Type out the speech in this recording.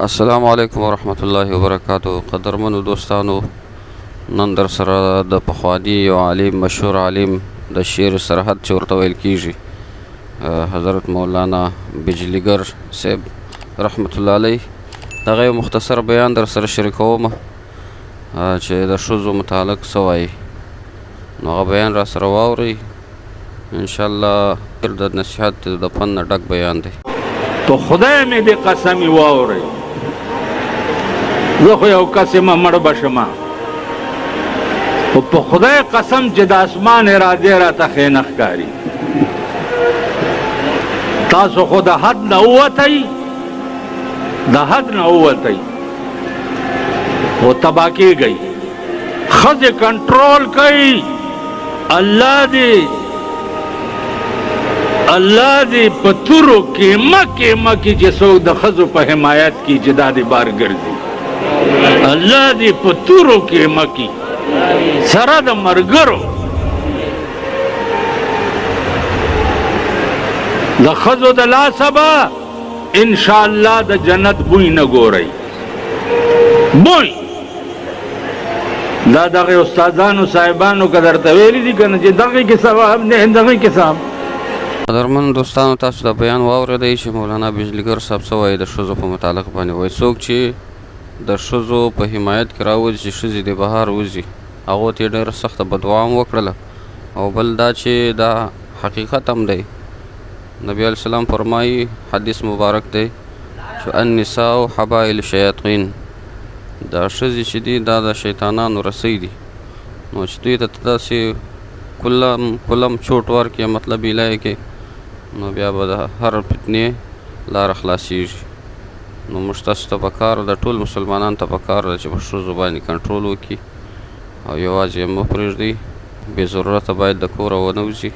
السلام علیکم ورحمت الله وبرکاتو. قدرمنو دوستانو، نن در سره د پخواني یو عالم، مشهور عالم د شعر سرحد چې ورته ویل کیږي، حضرت مولانا بجلیګر صاحب رحمت الله علیه، دغه یو مختصر بیان در سره شریکوم چې د ښځو متعلق څه وایي. نو هغه بیان را سره واورئ انشاءالله. د نصیحت د فن نه ډک بیان دی. تو خدای مې دې قسم واورئ، زه خو یو کس یم مړ به شمه، خو په خدای قسم چې د اسمان ارادې راته ښې نه ښکاري. تاسو خو د حد نه ووتئ، د حد نه ووتئ خو تباه کېږئ. ښځې کنټرول کوي، الله دې په تورو کیمه کې چې څوک د ښځو په حمایت کې چې دا دې بار ګرځي. الله دې په تورو کیمه کې سره د ملګرو د ښځو د لاسه به انشاءالله د جنت بوی نه ګورئ. بوی دا دغه استادانو صاحبانو که درته ویلي دي که نه چې دغه کې ثواب نه، دغه کې ثواب. قدرمن دوستانو، تاسو د بیان واورېدئ چې مولانا بجلیګر صاحب څه وایي د ښځو په متعلق باندې. وایي څوک چې د ښځو په حمایت کې راوځي چې ښځې د بهر وځي، هغو ته یې ډېره سخته بددعا هم وکړله. او بل دا چې دا حقیقت هم دی. نبي علیه السلام فرمایي، حدیث مبارک دی چې النساء حبائل الشیاطین، دا ښځې چې دي دا د شیطانانو رسۍ دي. نو چې دوی ته داسې کلم چوټ ورکړي، مطلب ایله کې، نو بیا به د هر فتنې لاره خلاصېږي. نو موږ تاسو ته پکار ده، ټول مسلمانانو ته پکار ده چې په ښځو باندې کنټرول وکړي او یوازې یې مه پرېږدئ، بې ضرورته باید د کوره ونه وځي.